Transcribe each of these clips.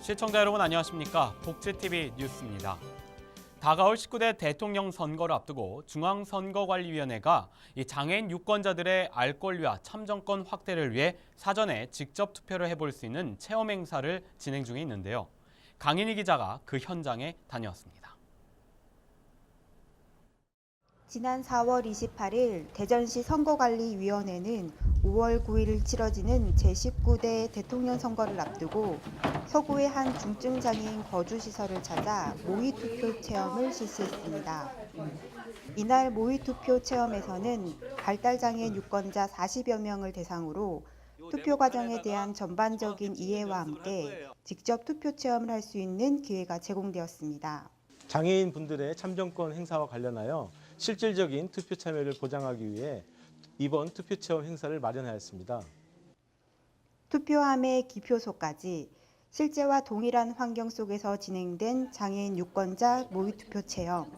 시청자 여러분 안녕하십니까? 복지TV 뉴스입니다. 다가올 19대 대통령 선거를 앞두고 중앙선거관리위원회가 이 장애인 유권자들의 알 권리와 참정권 확대를 위해 사전에 직접 투표를 해볼 수 있는 체험 행사를 진행 중에 있는데요. 강인희 기자가 그 현장에 다녀왔습니다. 지난 4월 28일 대전시 선거관리위원회는 5월 9일 치러지는 제19대 대통령 선거를 앞두고 서구의 한 중증장애인 거주시설을 찾아 모의투표 체험을 실시했습니다. 이날 모의투표 체험에서는 발달장애인 유권자 40여 명을 대상으로 투표 과정에 대한 전반적인 이해와 함께 직접 투표 체험을 할 수 있는 기회가 제공되었습니다. 장애인 분들의 참정권 행사와 관련하여 실질적인 투표 참여를 보장하기 위해 이번 투표 체험 행사를 마련하였습니다. 투표함의 기표소까지 실제와 동일한 환경 속에서 진행된 장애인 유권자 모의투표 체험,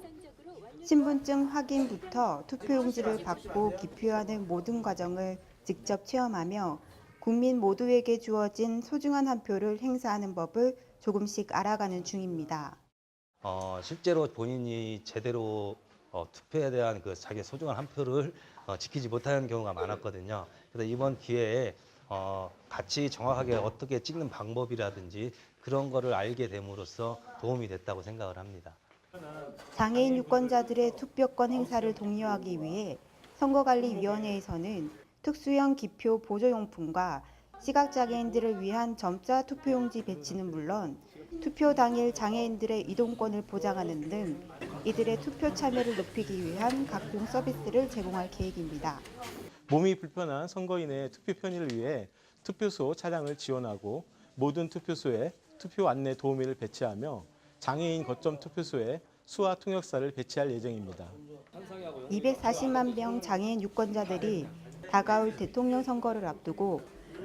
신분증 확인부터 투표용지를 받고 기표하는 모든 과정을 직접 체험하며 국민 모두에게 주어진 소중한 한 표를 행사하는 법을 조금씩 알아가는 중입니다. 실제로 본인이 제대로 투표에 대한 그 자기의 소중한 한 표를 지키지 못하는 경우가 많았거든요. 그래서 이번 기회에 같이 정확하게 어떻게 찍는 방법이라든지 그런 거를 알게 됨으로써 도움이 됐다고 생각을 합니다. 장애인 유권자들의 투표권 행사를 독려하기 위해 선거관리위원회에서는 특수형 기표 보조용품과 시각장애인들을 위한 점자 투표용지 배치는 물론 투표 당일 장애인들의 이동권을 보장하는 등 이들의 투표 참여를 높이기 위한 각종 서비스를 제공할 계획입니다. 몸이 불편한 선거인의 투표 편의를 위해 투표소 차량을 지원하고 모든 투표소에 투표 안내 도우미를 배치하며 장애인 거점 투표소에 수화 통역사를 배치할 예정입니다. 240만 명 장애인 유권자들이 다가올 대통령 선거를 앞두고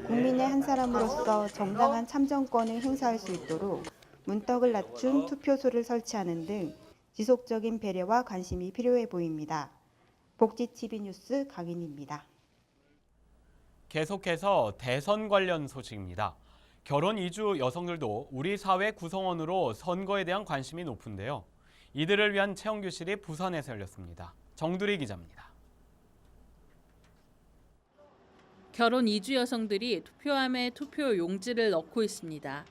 국민의 한 사람으로서 정당한 참정권을 행사할 수 있도록 문턱을 낮춘 투표소를 설치하는 등 지속적인 배려와 관심이 필요해 보입니다. 복지TV 뉴스 강인희입니다. 계속해서 대선 관련 소식입니다. 결혼 이주 여성들도 우리 사회 구성원으로 선거에 대한 관심이 높은데요. 이들을 위한 체험교실이 부산에서 열렸습니다. 정두리 기자입니다. 결혼 이주 여성들이 투표함에 투표 용지를 넣고 있습니다.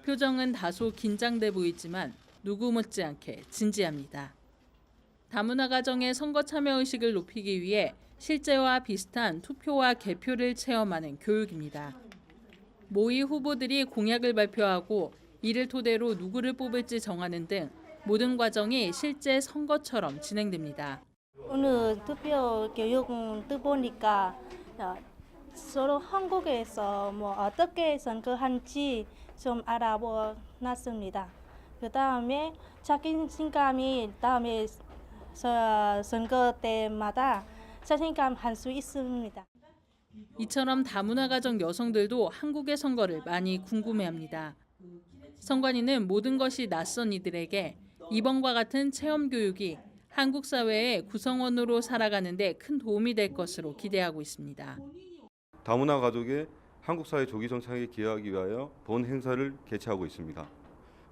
표정은 다소 긴장돼 보이지만 누구 못지않게 진지합니다. 다문화 가정의 선거 참여 의식을 높이기 위해 실제와 비슷한 투표와 개표를 체험하는 교육입니다. 모의 후보들이 공약을 발표하고 이를 토대로 누구를 뽑을지 정하는 등 모든 과정이 실제 선거처럼 진행됩니다. 오늘 투표 교육 들어보니까 서로 한국에서 어떻게 선거하는지 좀 알아보았습니다. 그 다음에 자신감이 다음에 선거 때마다 자신감 할 수 있습니다. 이처럼 다문화 가정 여성들도 한국의 선거를 많이 궁금해합니다. 선관위는 모든 것이 낯선 이들에게 이번과 같은 체험 교육이 한국 사회의 구성원으로 살아가는 데 큰 도움이 될 것으로 기대하고 있습니다. 다문화 가족의 한국 사회 조기 정착에 기여하기 위하여 본 행사를 개최하고 있습니다.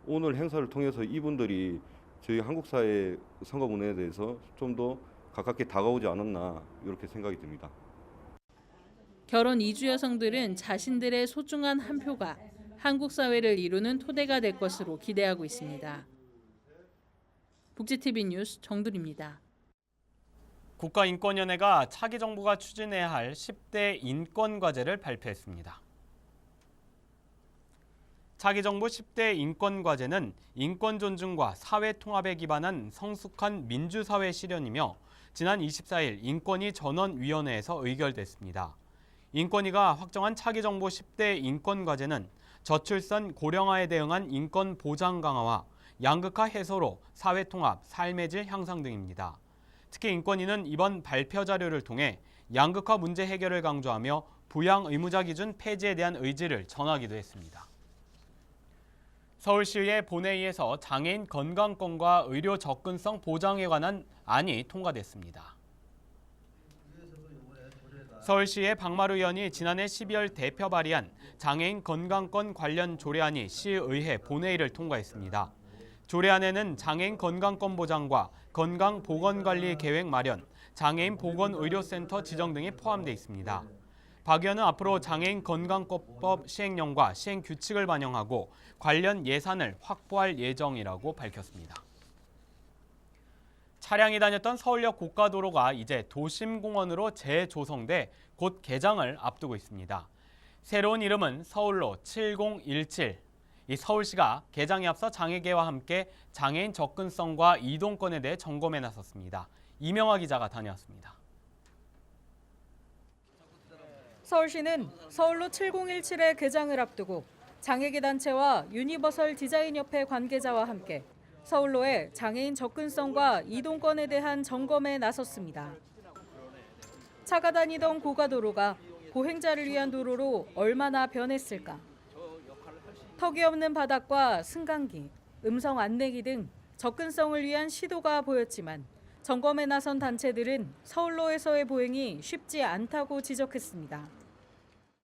오늘 행사를 통해서 이분들이 저희 한국 사회 선거 문화에 대해서 좀 더 가깝게 다가오지 않았나 이렇게 생각이 듭니다. 결혼 이주 여성들은 자신들의 소중한 한 표가 한국 사회를 이루는 토대가 될 것으로 기대하고 있습니다. 복지TV 뉴스 정두리입니다. 국가인권위원회가 차기 정부가 추진해야 할 10대 인권과제를 발표했습니다. 차기 정부 10대 인권과제는 인권 존중과 사회 통합에 기반한 성숙한 민주사회 실현이며 지난 24일 인권위 전원위원회에서 의결됐습니다. 인권위가 확정한 차기 정부 10대 인권과제는 저출산 고령화에 대응한 인권 보장 강화와 양극화 해소로 사회 통합, 삶의 질 향상 등입니다. 특히 인권위는 이번 발표 자료를 통해 양극화 문제 해결을 강조하며 부양 의무자 기준 폐지에 대한 의지를 전하기도 했습니다. 서울시의 본회의에서 장애인 건강권과 의료 접근성 보장에 관한 안이 통과됐습니다. 서울시의 박마루 의원이 지난해 12월 대표 발의한 장애인 건강권 관련 조례안이 시의회 본회의를 통과했습니다. 조례안에는 장애인 건강권 보장과 건강보건관리 계획 마련, 장애인 보건의료센터 지정 등이 포함되어 있습니다. 박 의원은 앞으로 장애인 건강권법 시행령과 시행 규칙을 반영하고 관련 예산을 확보할 예정이라고 밝혔습니다. 차량이 다녔던 서울역 고가도로가 이제 도심공원으로 재조성돼 곧 개장을 앞두고 있습니다. 새로운 이름은 서울로 7017. 이 서울시가 개장에 앞서 장애계와 함께 장애인 접근성과 이동권에 대해 점검에 나섰습니다. 이명화 기자가 다녀왔습니다. 서울시는 서울로 7017의 개장을 앞두고 장애계 단체와 유니버설 디자인협회 관계자와 함께 서울로의 장애인 접근성과 이동권에 대한 점검에 나섰습니다. 차가 다니던 고가도로가 보행자를 위한 도로로 얼마나 변했을까? 턱이 없는 바닥과 승강기, 음성 안내기 등 접근성을 위한 시도가 보였지만 점검에 나선 단체들은 서울로에서의 보행이 쉽지 않다고 지적했습니다.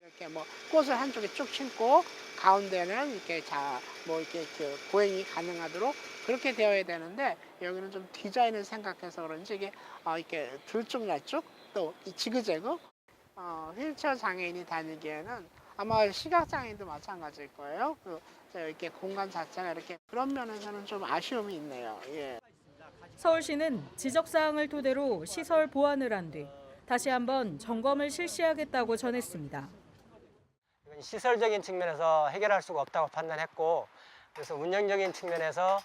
이렇게 꽃을 한쪽에 쭉 심고 가운데는 이렇게 보행이 가능하도록 그렇게 되어야 되는데 여기는 좀 디자인을 생각해서 그런지 이게 이렇게 들쭉날쭉 또 지그재그 휠체어 장애인이 다니기에는 아마 시각 장애인도 마찬가지일 거예요. 이렇게 공간 자체가 이렇게 그런 면에서는 좀 아쉬움이 있네요. 예. 서울시는 지적사항을 토대로 시설 보완을 한 뒤 다시 한번 점검을 실시하겠다고 전했습니다. 시설적인 측면에서 해결할 수가 없다고 판단했고 그래서 운영적인 측면에서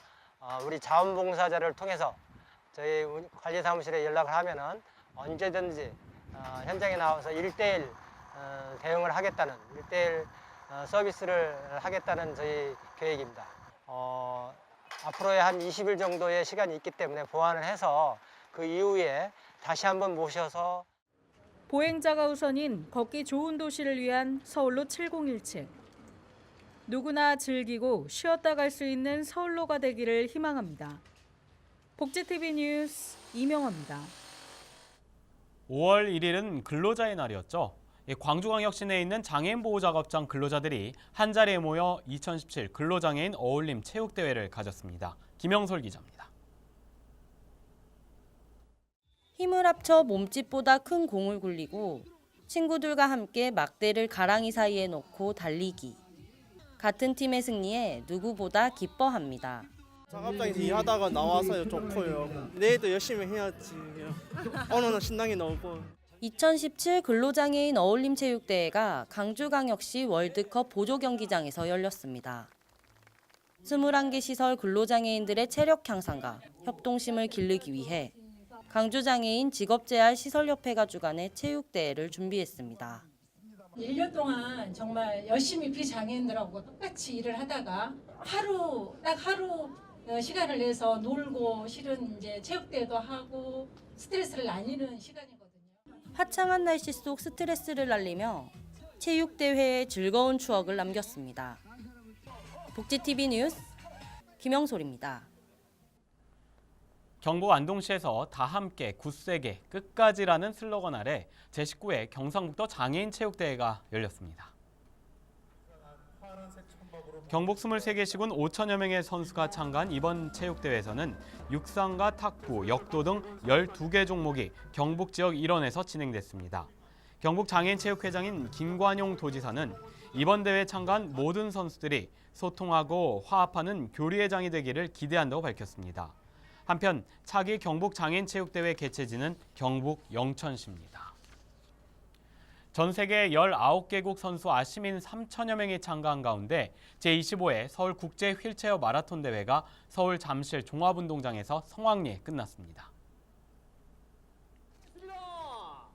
우리 자원봉사자를 통해서 저희 관리사무실에 연락을 하면은 언제든지 현장에 나와서 1대1 대응을 하겠다는 1대1 서비스를 하겠다는 저희 계획입니다. 앞으로의 한 20일 정도의 시간이 있기 때문에 보완을 해서 그 이후에 다시 한번 모셔서 보행자가 우선인 걷기 좋은 도시를 위한 서울로 7017. 누구나 즐기고 쉬었다 갈 수 있는 서울로가 되기를 희망합니다. 복지TV 뉴스 이명화입니다. 5월 1일은 근로자의 날이었죠. 광주광역 시내에 있는 장애인 보호작업장 근로자들이 한자리에 모여 2017 근로장애인 어울림 체육대회를 가졌습니다. 김영솔 기자입니다. 힘을 합쳐 몸집보다 큰 공을 굴리고 친구들과 함께 막대를 가랑이 사이에 놓고 달리기. 같은 팀의 승리에 누구보다 기뻐합니다. 작업장에서 일하다가 나와서 좋고요. 내일도 열심히 해야지. 오늘은 신나게 놀고. 2017 근로장애인 어울림 체육대회가 강주광역시 월드컵 보조경기장에서 열렸습니다. 21개 시설 근로장애인들의 체력 향상과 협동심을 기르기 위해 강주장애인 직업재활 시설협회가 주관해 체육대회를 준비했습니다. 1년 동안 정말 열심히 비장애인들하고 똑같이 일을 하다가 딱 하루 시간을 내서 놀고 실은 이제 체육대회도 하고 스트레스를 날리는 시간이거든요. 화창한 날씨 속 스트레스를 날리며 체육대회의 즐거운 추억을 남겼습니다. 복지TV 뉴스 김영솔입니다. 경북 안동시에서 다 함께 굳세게 끝까지라는 슬로건 아래 제19회 경상북도 장애인 체육대회가 열렸습니다. 경북 23개 시군 5천여 명의 선수가 참가한 이번 체육대회에서는 육상과 탁구, 역도 등 12개 종목이 경북 지역 일원에서 진행됐습니다. 경북 장애인체육회장인 김관용 도지사는 이번 대회에 참가한 모든 선수들이 소통하고 화합하는 교류의 장이 되기를 기대한다고 밝혔습니다. 한편 차기 경북 장애인체육대회 개최지는 경북 영천시입니다. 전 세계 19개국 선수 아시민 3천여 명이 참가한 가운데 제25회 서울국제 휠체어 마라톤 대회가 서울 잠실 종합운동장에서 성황리에 끝났습니다.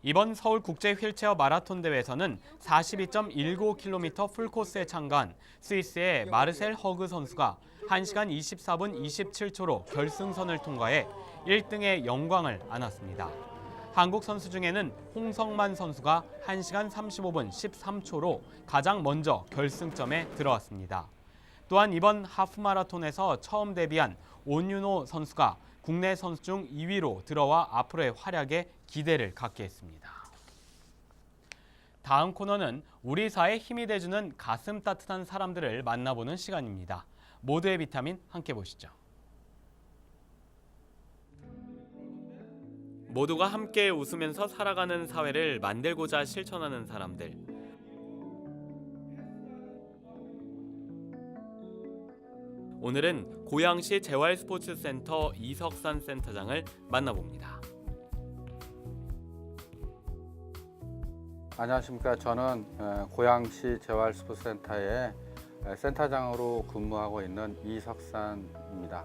이번 서울국제 휠체어 마라톤 대회에서는 42.19km 풀코스에 참가한 스위스의 마르셀 허그 선수가 1시간 24분 27초로 결승선을 통과해 1등의 영광을 안았습니다. 한국 선수 중에는 홍성만 선수가 1시간 35분 13초로 가장 먼저 결승점에 들어왔습니다. 또한 이번 하프마라톤에서 처음 데뷔한 온윤호 선수가 국내 선수 중 2위로 들어와 앞으로의 활약에 기대를 갖게 했습니다. 다음 코너는 우리 사회에 힘이 돼주는 가슴 따뜻한 사람들을 만나보는 시간입니다. 모두의 비타민 함께 보시죠. 모두가 함께 웃으면서 살아가는 사회를 만들고자 실천하는 사람들. 오늘은 고양시 재활스포츠센터 이석산 센터장을 만나봅니다. 안녕하십니까. 저는 고양시 재활스포츠센터의 센터장으로 근무하고 있는 이석산입니다.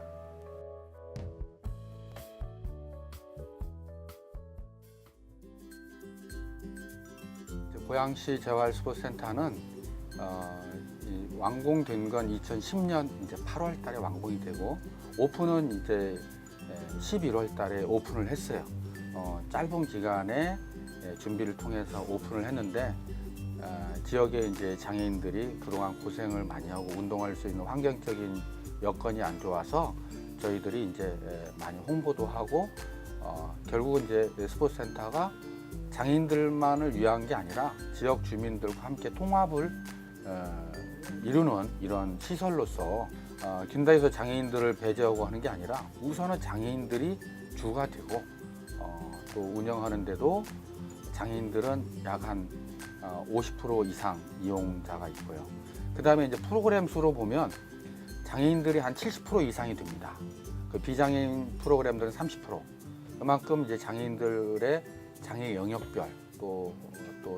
고양시 재활스포츠센터는 완공된 건 2010년 이제 8월 달에 완공이 되고 오픈은 이제 11월 달에 오픈을 했어요. 짧은 기간에 준비를 통해서 오픈을 했는데 지역에 이제 장애인들이 그동안 고생을 많이 하고 운동할 수 있는 환경적인 여건이 안 좋아서 저희들이 이제 많이 홍보도 하고 결국은 이제 스포츠센터가 장애인들만을 위한 게 아니라 지역 주민들과 함께 통합을 이루는 이런 시설로서 긴다에서 장애인들을 배제하고 하는 게 아니라 우선은 장애인들이 주가 되고 또 운영하는데도 장애인들은 약 한 50% 이상 이용자가 있고요. 그 다음에 이제 프로그램 수로 보면 장애인들이 한 70% 이상이 됩니다. 그 비장애인 프로그램들은 30%. 그만큼 이제 장애인들의 장애 영역별 또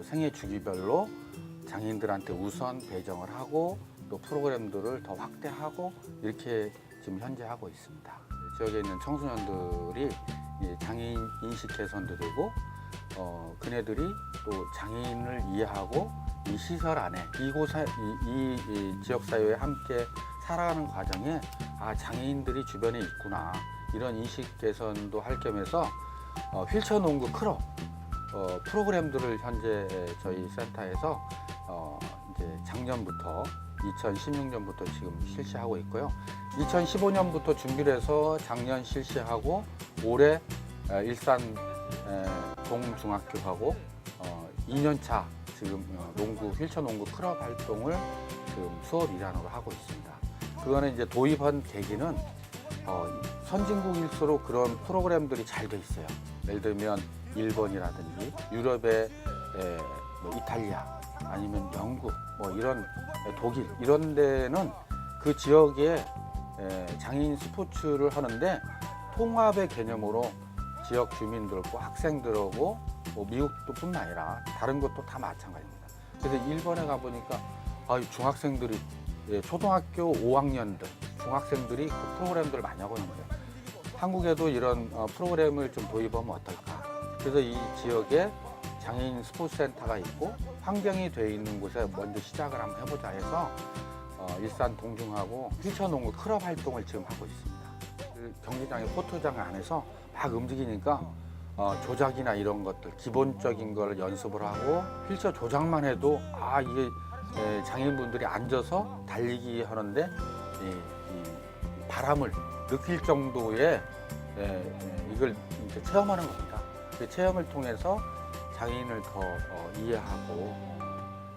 생애 주기별로 장애인들한테 우선 배정을 하고 또 프로그램들을 더 확대하고 이렇게 지금 현재 하고 있습니다. 지역에 있는 청소년들이 장애인 인식 개선도 되고 그네들이 또 장애인을 이해하고 이 시설 안에 이 지역사회에 함께 살아가는 과정에 장애인들이 주변에 있구나 이런 인식 개선도 할 겸해서 휠체어 농구 클럽 프로그램들을 현재 저희 센터에서 이제 작년부터 2016년부터 지금 실시하고 있고요. 2015년부터 준비를 해서 작년 실시하고 올해 일산 동중학교하고 2년차 지금 휠체어 농구 클럽 활동을 지금 수업 일환으로 하고 있습니다. 그거는 이제 도입한 계기는 선진국일수록 그런 프로그램들이 잘 돼 있어요. 예를 들면 일본이라든지 유럽의 이탈리아 아니면 영국 이런 독일 이런 데는 그 지역에 장애인 스포츠를 하는데 통합의 개념으로 지역 주민들과 학생들하고 미국도 뿐만 아니라 다른 것도 다 마찬가지입니다. 그래서 일본에 가보니까 중학생들이 초등학교 5학년들 중학생들이 그 프로그램들을 많이 하고 있는 거예요. 한국에도 이런 프로그램을 좀 도입하면 어떨까. 그래서 이 지역에 장애인 스포츠센터가 있고 환경이 되어 있는 곳에 먼저 시작을 한번 해보자 해서 일산 동중하고 휠체어 농구 클럽 활동을 지금 하고 있습니다. 그 경기장의 코트장 안에서 막 움직이니까 조작이나 이런 것들 기본적인 걸 연습을 하고 휠체어 조작만 해도 이게 장애인분들이 앉아서 달리기 하는데 이 바람을 느낄 정도의 이걸 이제 체험하는 겁니다. 그 체험을 통해서 장애인을 더 이해하고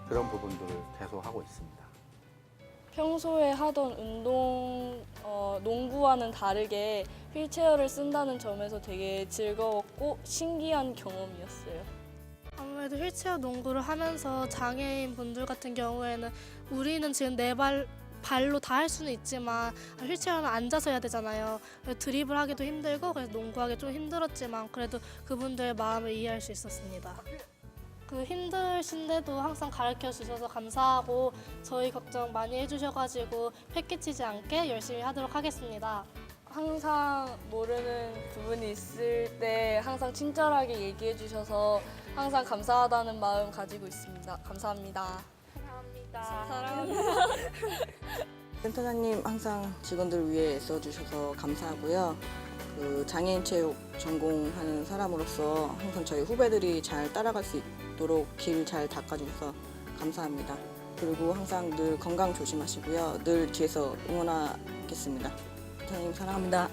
그런 부분들을 계속 하고 있습니다. 평소에 하던 농구와는 다르게 휠체어를 쓴다는 점에서 되게 즐거웠고 신기한 경험이었어요. 아무래도 휠체어 농구를 하면서 장애인 분들 같은 경우에는 우리는 지금 발로 다 할 수는 있지만 휠체어는 앉아서 해야 되잖아요. 드리블 하기도 힘들고 그래서 농구하기 좀 힘들었지만 그래도 그분들의 마음을 이해할 수 있었습니다. 그 힘드신데도 항상 가르쳐 주셔서 감사하고 저희 걱정 많이 해주셔가지고 패키치지 않게 열심히 하도록 하겠습니다. 항상 모르는 부분이 있을 때 항상 친절하게 얘기해 주셔서 항상 감사하다는 마음 가지고 있습니다. 감사합니다. 사랑합니다. 센터장님 항상 직원들을 위해 애써주셔서 감사하고요. 그 장애인 체육 전공하는 사람으로서 항상 저희 후배들이 잘 따라갈 수 있도록 길 잘 닦아주셔서 감사합니다. 그리고 항상 늘 건강 조심하시고요. 늘 뒤에서 응원하겠습니다. 센터장님 사랑합니다.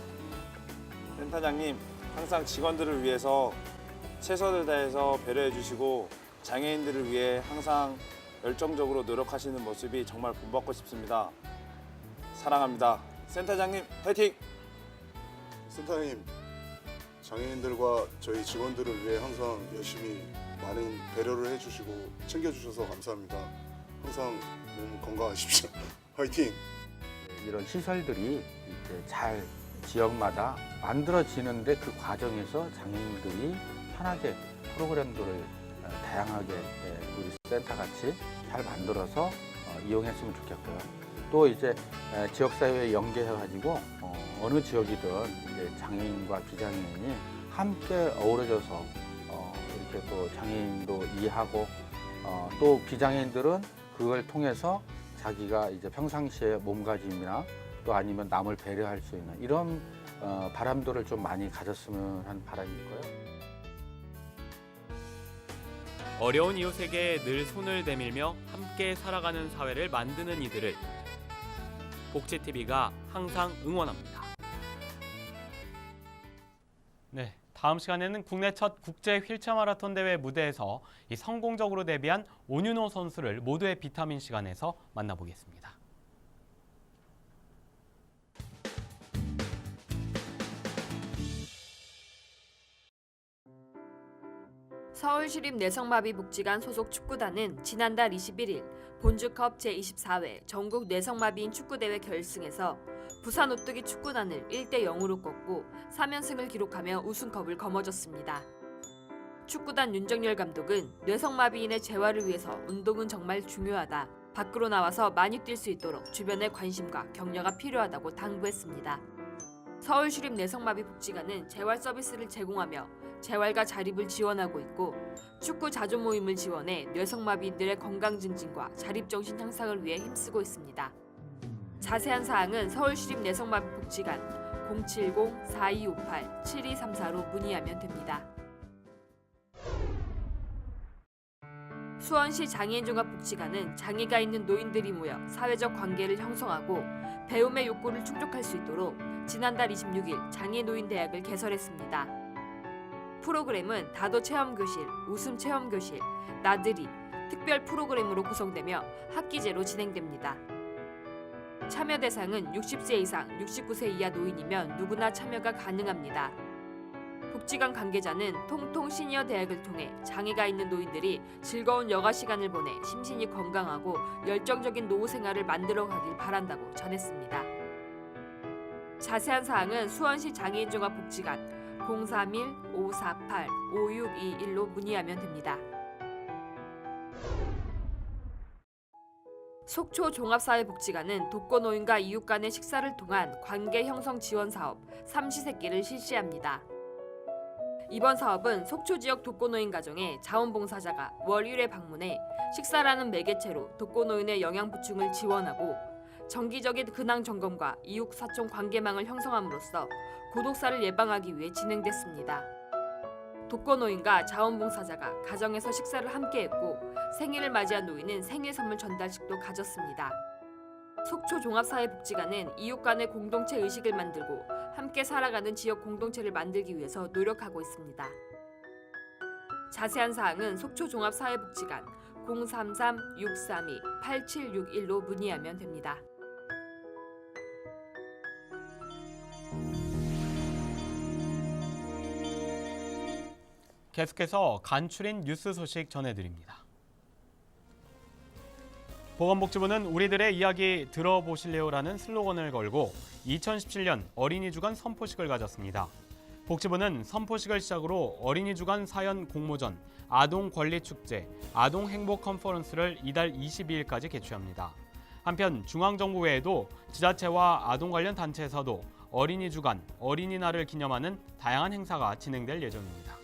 센터장님 항상 직원들을 위해서 최선을 다해서 배려해 주시고 장애인들을 위해 항상 열정적으로 노력하시는 모습이 정말 본받고 싶습니다. 사랑합니다. 센터장님 화이팅! 센터장님, 장애인들과 저희 직원들을 위해 항상 열심히 많은 배려를 해주시고 챙겨주셔서 감사합니다. 항상 몸 건강하십시오. 화이팅! 이런 시설들이 이렇게 잘 지역마다 만들어지는데 그 과정에서 장애인들이 편하게 프로그램들을 다양하게 우리 센터같이 잘 만들어서 이용했으면 좋겠고요. 또 이제 지역사회에 연계해가지고 어느 지역이든 이제 장애인과 비장애인이 함께 어우러져서 이렇게 또 장애인도 이해하고 또 비장애인들은 그걸 통해서 자기가 이제 평상시에 몸가짐이나 또 아니면 남을 배려할 수 있는 이런 바람들을 좀 많이 가졌으면 하는 바람이 있고요. 어려운 이웃에게 늘 손을 내밀며 함께 살아가는 사회를 만드는 이들을 복지TV가 항상 응원합니다. 네, 다음 시간에는 국내 첫 국제 휠체어 마라톤 대회 무대에서 이 성공적으로 데뷔한 온윤호 선수를 모두의 비타민 시간에서 만나보겠습니다. 서울시립 뇌성마비복지관 소속 축구단은 지난달 21일 본주컵 제24회 전국 뇌성마비인 축구대회 결승에서 부산 오뚜기 축구단을 1대0으로 꺾고 3연승을 기록하며 우승컵을 거머쥐었습니다. 축구단 윤정열 감독은 뇌성마비인의 재활을 위해서 운동은 정말 중요하다. 밖으로 나와서 많이 뛸 수 있도록 주변의 관심과 격려가 필요하다고 당부했습니다. 서울시립 뇌성마비복지관은 재활 서비스를 제공하며 재활과 자립을 지원하고 있고 축구 자조 모임을 지원해 뇌성마비인들의 건강 증진과 자립정신 향상을 위해 힘쓰고 있습니다. 자세한 사항은 서울시립 뇌성마비복지관 070-4258-7234로 문의하면 됩니다. 수원시 장애인종합복지관은 장애가 있는 노인들이 모여 사회적 관계를 형성하고 배움의 욕구를 충족할 수 있도록 지난달 26일 장애노인대학을 개설했습니다. 프로그램은 다도 체험교실, 웃음 체험교실, 나들이, 특별 프로그램으로 구성되며 학기제로 진행됩니다. 참여 대상은 60세 이상 69세 이하 노인이면 누구나 참여가 가능합니다. 복지관 관계자는 통통 시니어 대학을 통해 장애가 있는 노인들이 즐거운 여가 시간을 보내 심신이 건강하고 열정적인 노후 생활을 만들어가길 바란다고 전했습니다. 자세한 사항은 수원시 장애인종합복지관 031-548-5621로 문의하면 됩니다. 속초 종합사회복지관은 독거노인과 이웃 간의 식사를 통한 관계 형성 지원 사업 삼시세끼를 실시합니다. 이번 사업은 속초 지역 독거노인 가정에 자원봉사자가 월 1회 방문해 식사라는 매개체로 독거노인의 영양 보충을 지원하고 정기적인 근황 점검과 이웃 사촌 관계망을 형성함으로써 고독사를 예방하기 위해 진행됐습니다. 독거노인과 자원봉사자가 가정에서 식사를 함께했고 생일을 맞이한 노인은 생일 선물 전달식도 가졌습니다. 속초 종합사회복지관은 이웃 간의 공동체 의식을 만들고 함께 살아가는 지역 공동체를 만들기 위해서 노력하고 있습니다. 자세한 사항은 속초 종합사회복지관 033-632-8761로 문의하면 됩니다. 계속해서 간추린 뉴스 소식 전해드립니다. 보건복지부는 우리들의 이야기 들어보실래요라는 슬로건을 걸고 2017년 어린이 주간 선포식을 가졌습니다. 복지부는 선포식을 시작으로 어린이 주간 사연 공모전, 아동 권리 축제, 아동 행복 컨퍼런스를 이달 22일까지 개최합니다. 한편 중앙정부 외에도 지자체와 아동 관련 단체에서도 어린이 주간, 어린이날을 기념하는 다양한 행사가 진행될 예정입니다.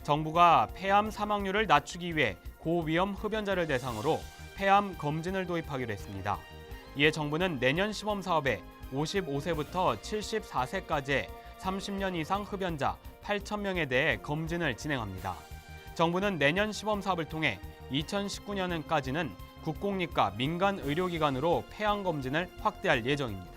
정부가 폐암 사망률을 낮추기 위해 고위험 흡연자를 대상으로 폐암 검진을 도입하기로 했습니다. 이에 정부는 내년 시범 사업에 55세부터 74세까지의 30년 이상 흡연자 8,000명에 대해 검진을 진행합니다. 정부는 내년 시범 사업을 통해 2019년까지는 국공립과 민간 의료기관으로 폐암 검진을 확대할 예정입니다.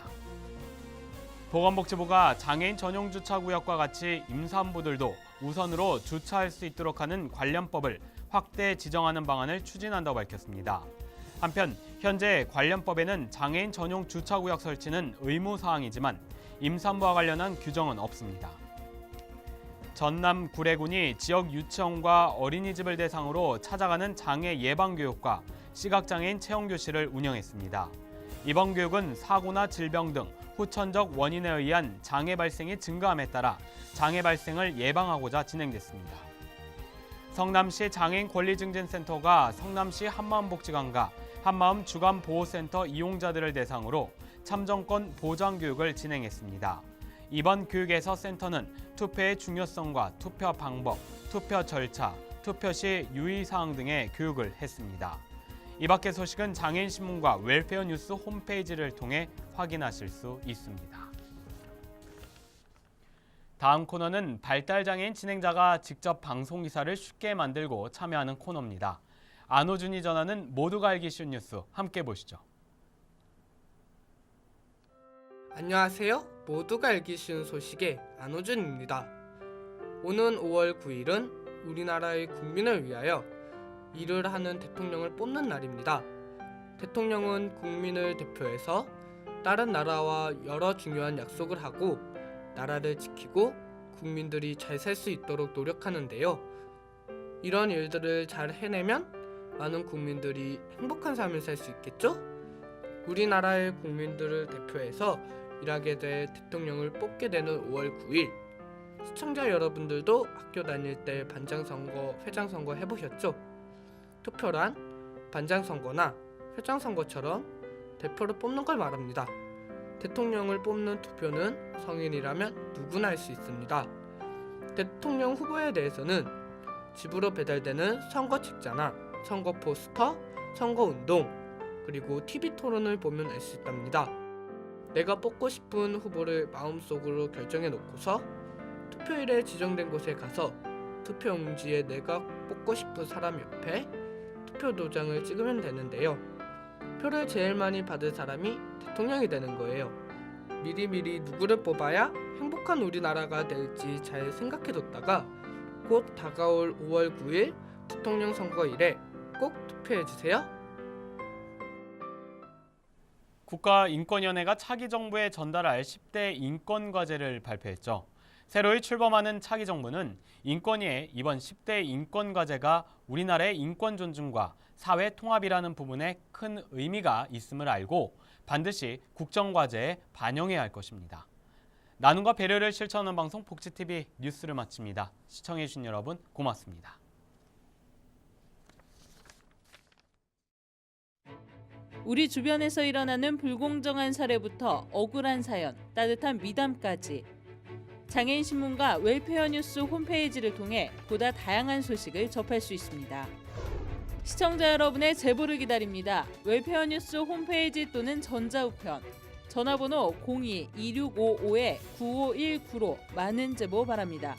보건복지부가 장애인 전용 주차구역과 같이 임산부들도 우선으로 주차할 수 있도록 하는 관련법을 확대 지정하는 방안을 추진한다고 밝혔습니다. 한편 현재 관련법에는 장애인 전용 주차구역 설치는 의무 사항이지만 임산부와 관련한 규정은 없습니다. 전남 구례군이 지역 유치원과 어린이집을 대상으로 찾아가는 장애 예방 교육과 시각장애인 체험 교실을 운영했습니다. 이번 교육은 사고나 질병 등 후천적 원인에 의한 장애 발생이 증가함에 따라 장애 발생을 예방하고자 진행됐습니다. 성남시 장애인 권리증진센터가 성남시 한마음복지관과 한마음 주간보호센터 이용자들을 대상으로 참정권 보장 교육을 진행했습니다. 이번 교육에서 센터는 투표의 중요성과 투표 방법, 투표 절차, 투표 시 유의사항 등의 교육을 했습니다. 이 밖의 소식은 장애인신문과 웰페어 뉴스 홈페이지를 통해 확인하실 수 있습니다. 다음 코너는 발달장애인 진행자가 직접 방송기사를 쉽게 만들고 참여하는 코너입니다. 안호준이 전하는 모두가 알기 쉬운 뉴스 함께 보시죠. 안녕하세요. 모두가 알기 쉬운 소식의 안호준입니다. 오는 5월 9일은 우리나라의 국민을 위하여 일을 하는 대통령을 뽑는 날입니다. 대통령은 국민을 대표해서 다른 나라와 여러 중요한 약속을 하고 나라를 지키고 국민들이 잘 살 수 있도록 노력하는데요. 이런 일들을 잘 해내면 많은 국민들이 행복한 삶을 살 수 있겠죠? 우리나라의 국민들을 대표해서 일하게 될 대통령을 뽑게 되는 5월 9일, 시청자 여러분들도 학교 다닐 때 반장선거, 회장선거 해보셨죠? 투표란 반장선거나 회장선거처럼 대표를 뽑는 걸 말합니다. 대통령을 뽑는 투표는 성인이라면 누구나 할 수 있습니다. 대통령 후보에 대해서는 집으로 배달되는 선거 책자나 선거 포스터, 선거운동, 그리고 TV 토론을 보면 알 수 있답니다. 내가 뽑고 싶은 후보를 마음속으로 결정해 놓고서 투표일에 지정된 곳에 가서 투표용지에 내가 뽑고 싶은 사람 옆에 투표 도장을 찍으면 되는데요. 표를 제일 많이 받을 사람이 대통령이 되는 거예요. 미리미리 누구를 뽑아야 행복한 우리나라가 될지 잘 생각해뒀다가 곧 다가올 5월 9일 대통령 선거일에 꼭 투표해주세요. 국가인권위원회가 차기 정부에 전달할 10대 인권과제를 발표했죠. 새로이 출범하는 차기 정부는 인권위의 이번 10대 인권과제가 우리나라의 인권 존중과 사회 통합이라는 부분에 큰 의미가 있음을 알고 반드시 국정과제에 반영해야 할 것입니다. 나눔과 배려를 실천하는 방송 복지TV 뉴스를 마칩니다. 시청해주신 여러분 고맙습니다. 우리 주변에서 일어나는 불공정한 사례부터 억울한 사연, 따뜻한 미담까지 장애인신문과 웰페어 뉴스 홈페이지를 통해 보다 다양한 소식을 접할 수 있습니다. 시청자 여러분의 제보를 기다립니다. 웰페어 뉴스 홈페이지 또는 전자우편, 전화번호 02-2655-9519로 많은 제보 바랍니다.